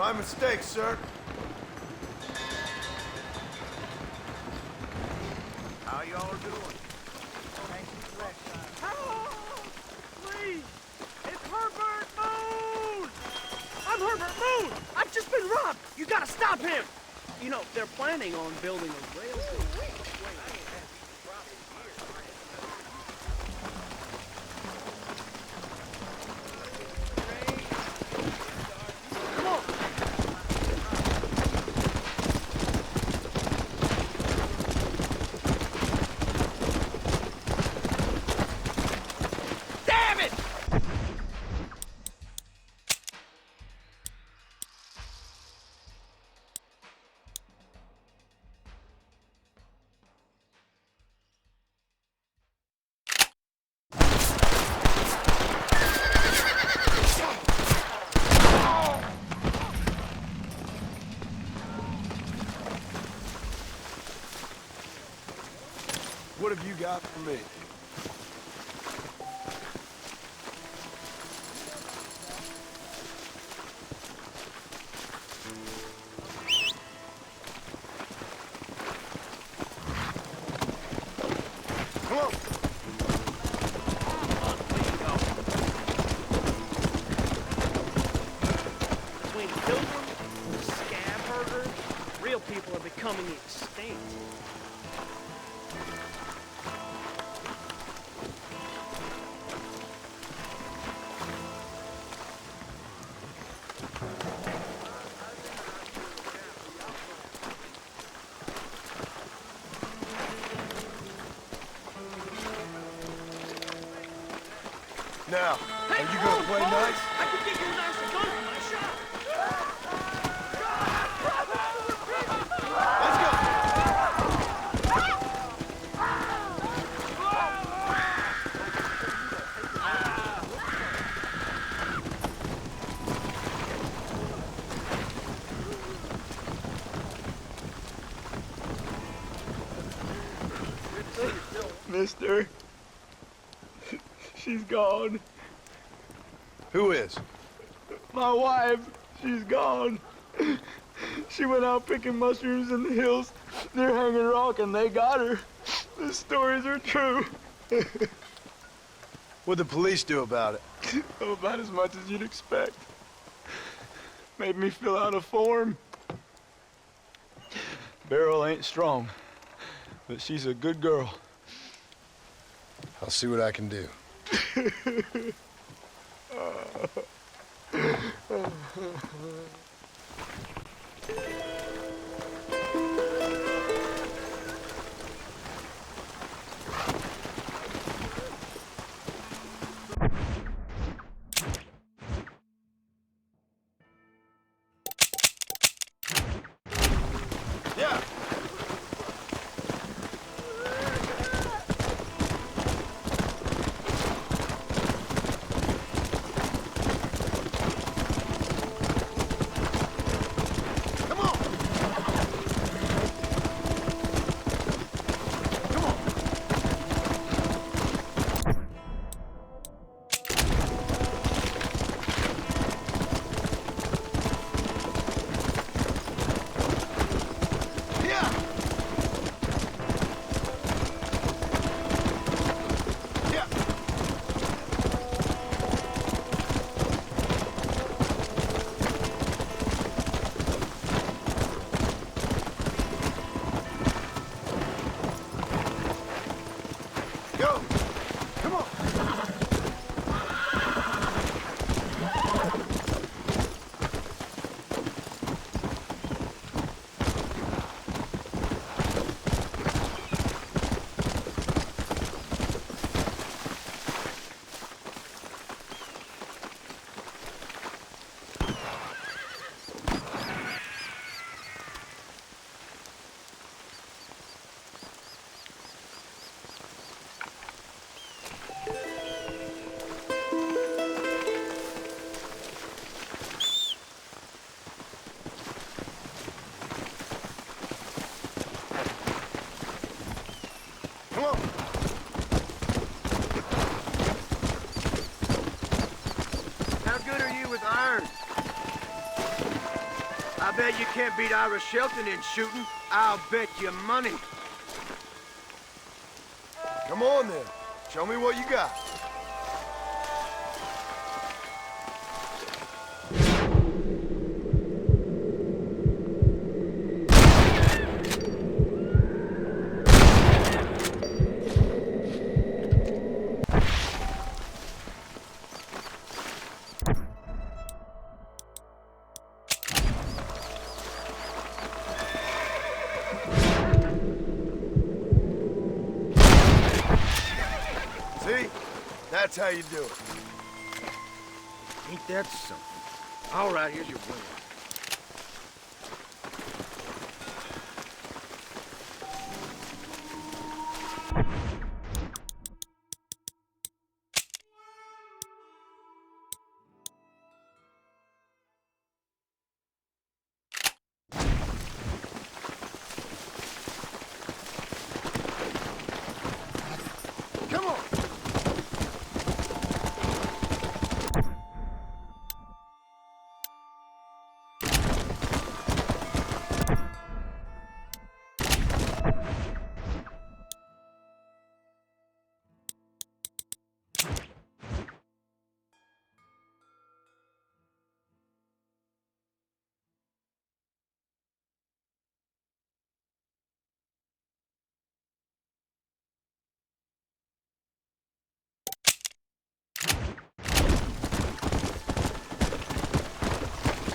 My mistake, sir. How y'all doing? Help! Please! It's Herbert Moon! I'm Herbert Moon! I've just been robbed! You gotta stop him! You know, they're planning on building a railroad. Come on! Damn it! What have you got for me? Come on! Between Pilgrim and scab herders, real people are becoming extinct. Now, are you gonna play nice? I could get you a nicer gun for my shot. Let's go! Mister, she's gone. Who is? My wife, she's gone. She went out picking mushrooms in the hills near Hanging Rock and they got her. The stories are true. What'd the police do about it? Oh, about as much as you'd expect. Made me fill out a form. Beryl ain't strong, but she's a good girl. I'll see what I can do. Yeah! Come on! Come on! Yeah! Yeah! Go! Come on! Come on! How good are you with iron? bet you can't beat Ira Shelton in shooting. I'll bet you money. Come on then. Show me what you got. See? That's how you do it. Ain't that something? All right, here's your winner. Come on!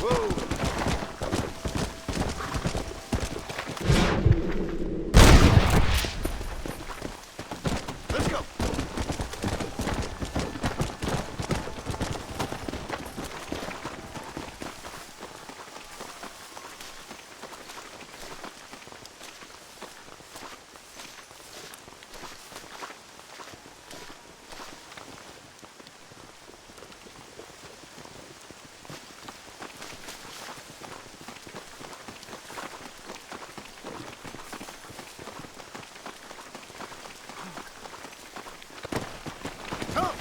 Whoa! Let's go! Come!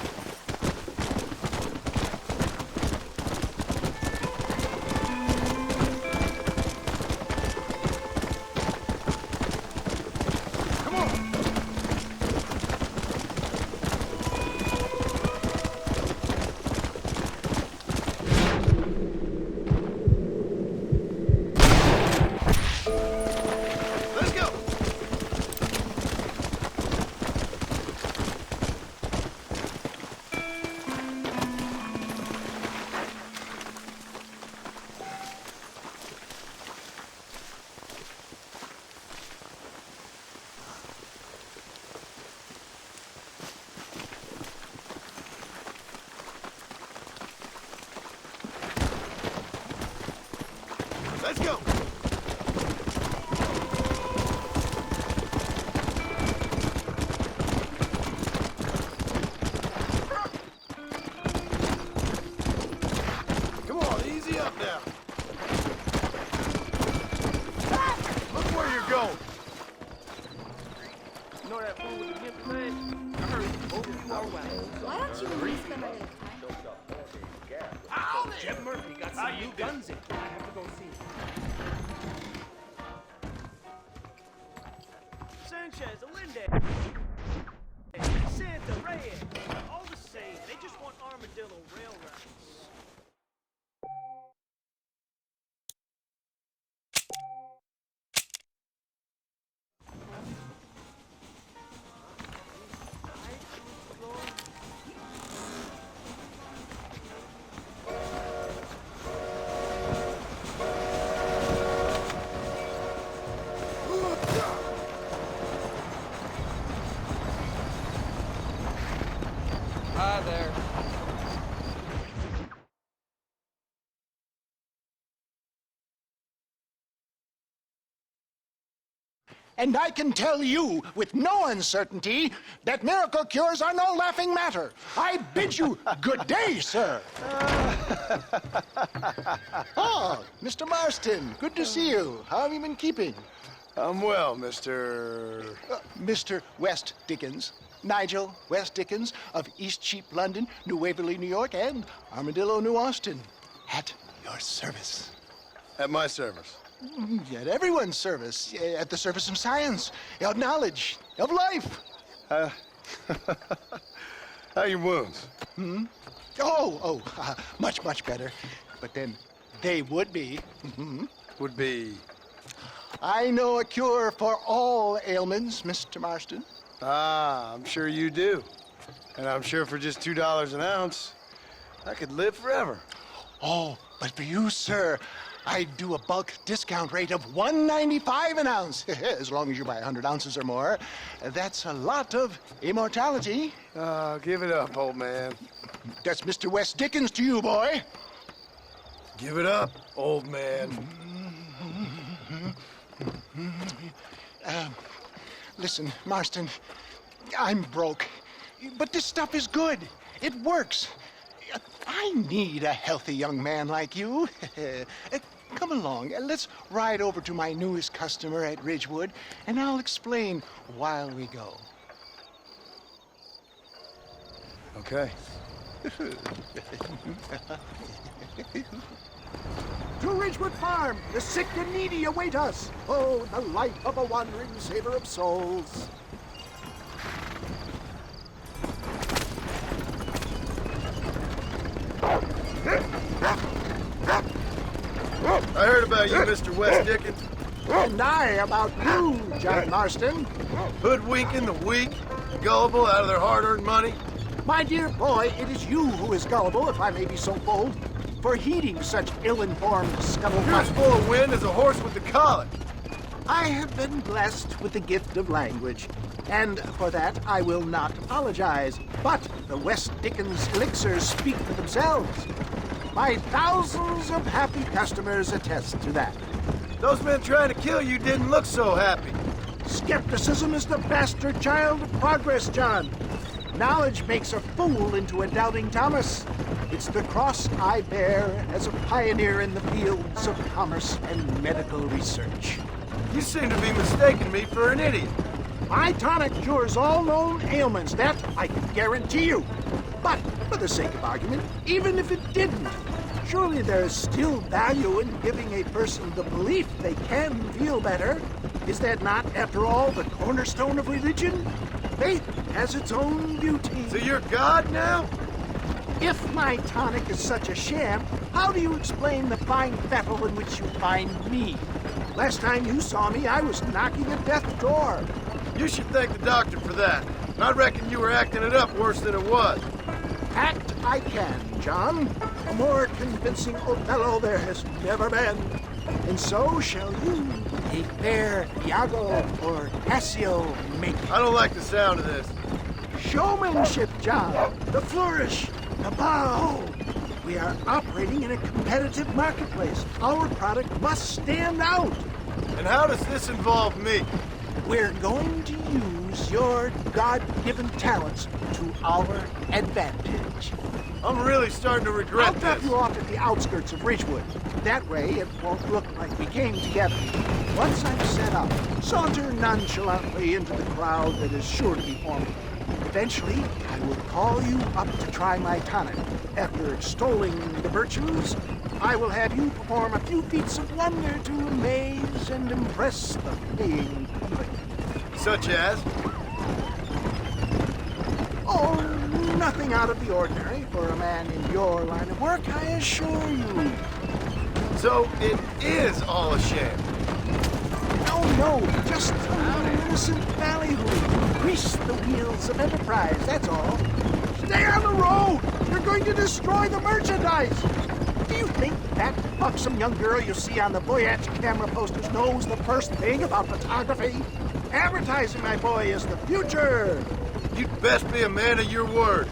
Come on! Let's go! Let's go! Come on, easy up now. Look where you're going. You know that fool with the gift man? I heard both of you are wild. Why don't you release them at a time? Jeff Murphy got some new guns in. I have to go see him. Sanchez, Allende, Santa, Reyes, all the same. They just want Armadillo rail routes. Hi there. And I can tell you with no uncertainty that miracle cures are no laughing matter. I bid you good day, sir. Oh, Mr. Marston, good to see you. How have you been keeping? I'm well, Mr. Mr. West Dickens. Nigel West Dickens of East Cheap, London, New Waverly, New York, and Armadillo, New Austin. At your service. At my service. At everyone's service, at the service of science, of knowledge, of life. How are your wounds? Much, much better. But then they would be. Would be... I know a cure for all ailments, Mr. Marston. Ah, I'm sure you do. And I'm sure for just $2 an ounce, I could live forever. Oh, but for you, sir, I'd do a bulk discount rate of $1.95 an ounce, as long as you buy 100 ounces or more. That's a lot of immortality. Give it up, old man. That's Mr. West Dickens to you, boy. Give it up, old man. Listen, Marston, I'm broke, but this stuff is good. It works. I need a healthy young man like you. Come along, let's ride over to my newest customer at Ridgewood, and I'll explain while we go. Okay. To Ridgewood Farm, the sick and needy await us. Oh, the life of a wandering saver of souls. I heard about you, Mr. West Dickens. And I about you, John Marston. Hoodwinking the weak, gullible out of their hard-earned money. My dear boy, it is you who is gullible, if I may be so bold, for heeding such ill-informed You're as scuttlebutt. full of wind as a horse with the colic. I have been blessed with the gift of language, and for that I will not apologize. But the West Dickens elixirs speak for themselves. My thousands of happy customers attest to that. Those men trying to kill you didn't look so happy. Skepticism is the bastard child of progress, John. Knowledge makes a fool into a doubting Thomas. It's the cross I bear as a pioneer in the fields of commerce and medical research. You seem to be mistaking me for an idiot. My tonic cures all known ailments, that I can guarantee you. But, for the sake of argument, even if it didn't, surely there is still value in giving a person the belief they can feel better. Is that not, after all, the cornerstone of religion? Faith has its own beauty. So you're God now? If my tonic is such a sham, how do you explain the fine fettle in which you find me? Last time you saw me, I was knocking at death's door. You should thank the doctor for that. I reckon you were acting it up worse than it was. Act I can, John. A more convincing Othello there has never been. And so shall you, a fair Iago or Cassio make it. I don't like the sound of this. Showmanship, John. The flourish, the bow. We are operating in a competitive marketplace. Our product must stand out. And how does this involve me? We're going to use your God-given talents to our advantage. I'm really starting to I'll regret drop this. you off at the outskirts of Ridgewood. That way, it won't look like we came together. Once I'm set up, saunter nonchalantly into the crowd that is sure to be forming. Eventually, I will call you up to try my tonic. After extolling the virtues, I will have you perform a few feats of wonder to amaze and impress the paying public. Such as? Oh, nothing out of the ordinary for a man in your line of work, I assure you. So it is all a sham. No, just an innocent ballyhoo to grease the wheels of enterprise, that's all. Stay on the road! You're going to destroy the merchandise! Do you think that buxom young girl you see on the Voyage camera posters knows the first thing about photography? Advertising, my boy, is the future! You'd best be a man of your word.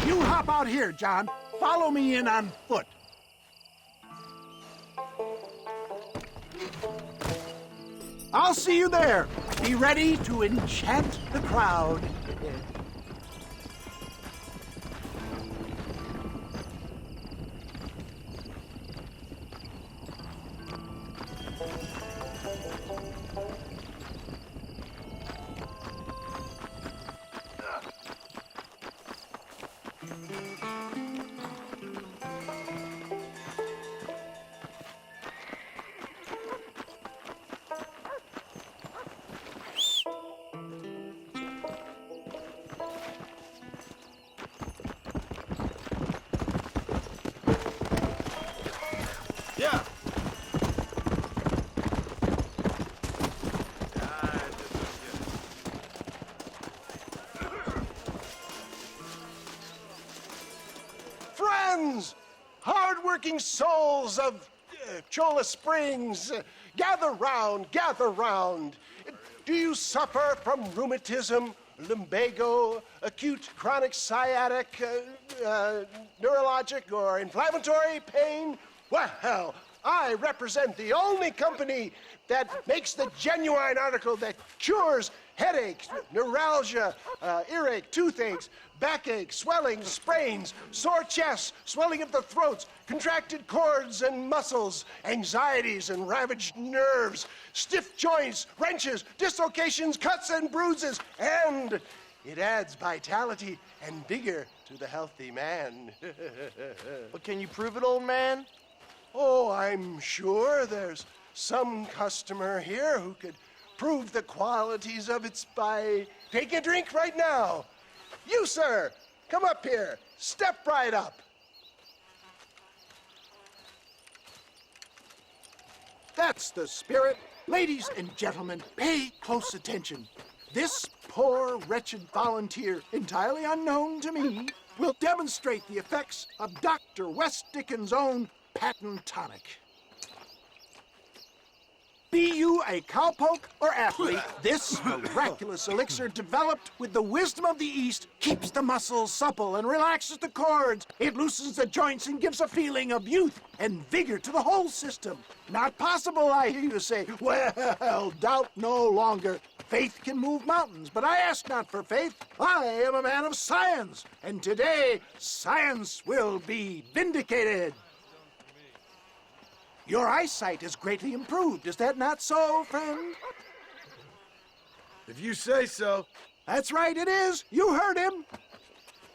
You hop out here, John. Follow me in on foot. I'll see you there. Be ready to enchant the crowd. Yeah. Friends, hard-working souls of Cholla Springs, gather round, gather round. Do you suffer from rheumatism, lumbago, acute chronic sciatic, neurologic, or inflammatory pain? Well, I represent the only company that makes the genuine article that cures headaches, neuralgia, earache, toothaches, backache, swelling, sprains, sore chests, swelling of the throats, contracted cords and muscles, anxieties and ravaged nerves, stiff joints, wrenches, dislocations, cuts and bruises, and it adds vitality and vigor to the healthy man. But can you prove it, old man? Oh, I'm sure there's some customer here who could prove the qualities of it by taking a drink right now. You, sir, come up here. Step right up. That's the spirit. Ladies and gentlemen, pay close attention. This poor, wretched volunteer, entirely unknown to me, will demonstrate the effects of Dr. West Dickens' own patent tonic. Be you a cowpoke or athlete, this miraculous elixir developed with the wisdom of the East keeps the muscles supple and relaxes the cords. It loosens the joints and gives a feeling of youth and vigor to the whole system. Not possible, I hear you say. Well, doubt no longer. Faith can move mountains, but I ask not for faith. I am a man of science, and today science will be vindicated. Your eyesight is greatly improved. Is that not so, friend? If you say so. That's right, it is. You heard him.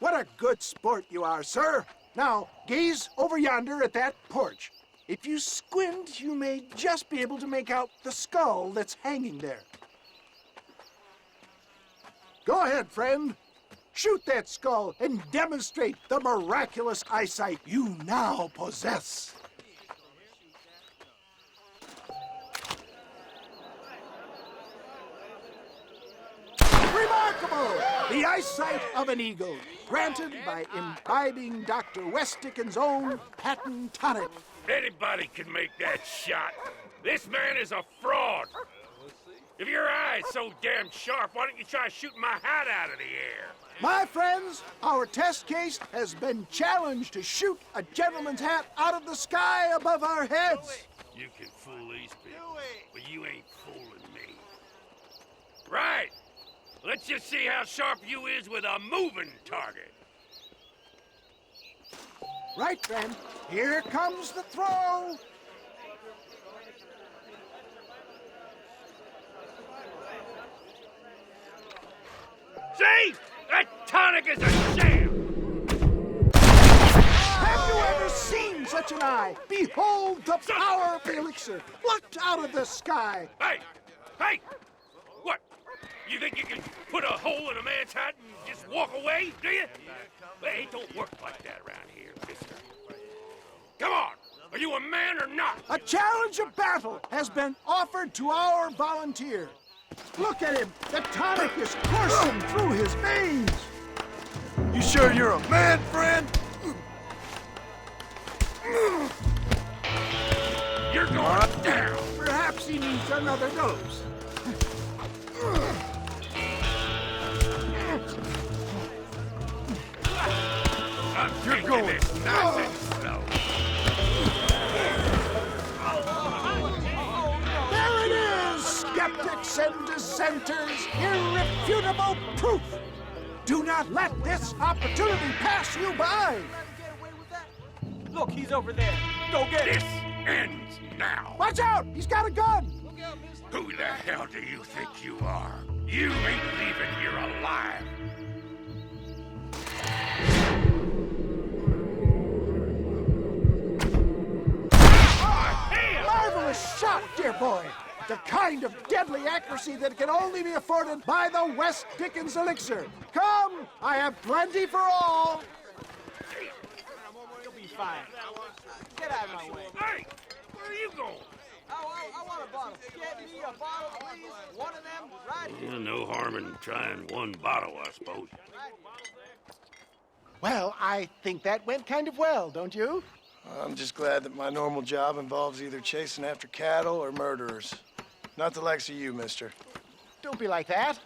What a good sport you are, sir. Now, gaze over yonder at that porch. If you squint, you may just be able to make out the skull that's hanging there. Go ahead, friend. Shoot that skull and demonstrate the miraculous eyesight you now possess. Remarkable! The eyesight of an eagle, granted by imbibing Dr. West Dickens' own patent tonic. Anybody can make that shot. This man is a fraud. If your eye's so damn sharp, why don't you try shooting my hat out of the air? My friends, our test case has been challenged to shoot a gentleman's hat out of the sky above our heads. You can fool these people, but you ain't fooling me. Right. Let's just see how sharp you is with a moving target. Right, friend. Here comes the throw. See? That tonic is a sham! Have you ever seen such an eye? Behold the power of the elixir, plucked out of the sky. Hey! Hey! What? You think you can put a hole in a man's hat and just walk away, do you? Hey, it don't work like that around here, mister. Come on! Are you a man or not? A challenge of battle has been offered to our volunteer. Look at him. The tonic is coursing through his veins. You sure you're a man, friend? You're going down! Perhaps he needs another dose. You're going this nice and slow. There it is, skeptics and dissenters, irrefutable proof. Do not let this opportunity pass you by. Look, he's over there. Go get This him. ends now. Watch out, he's got a gun. Who the hell do you think you are? You ain't leaving here alive. Marvelous shot, dear boy. The kind of deadly accuracy that can only be afforded by the West Dickens elixir. Come, I have plenty for all. You'll be fine. Get out of my way. Hey! Yeah, no harm in trying one bottle, I suppose. Well, I think that went kind of well, don't you? I'm just glad that my normal job involves either chasing after cattle or murderers. Not the likes of you, mister. Don't be like that.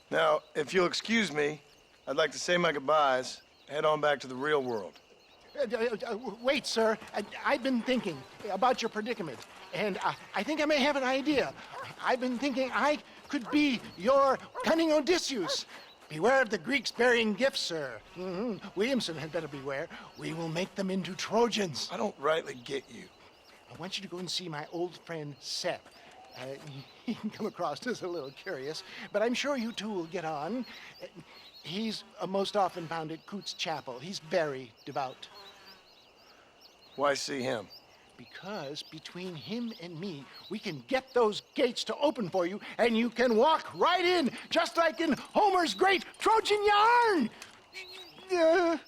Now, if you'll excuse me, I'd like to say my goodbyes, head on back to the real world. Wait, sir. I've been thinking about your predicament, and I think I may have an idea. I've been thinking I could be your cunning Odysseus. Beware of the Greeks bearing gifts, sir. Williamson had better beware. We will make them into Trojans. I don't rightly get you. I want you to go and see my old friend Seth. He can come across as a little curious, but I'm sure you two will get on. He's most often found at Coots Chapel. He's very devout. Why see him? Because between him and me, we can get those gates to open for you, and you can walk right in, just like in Homer's great Trojan yarn! Hello.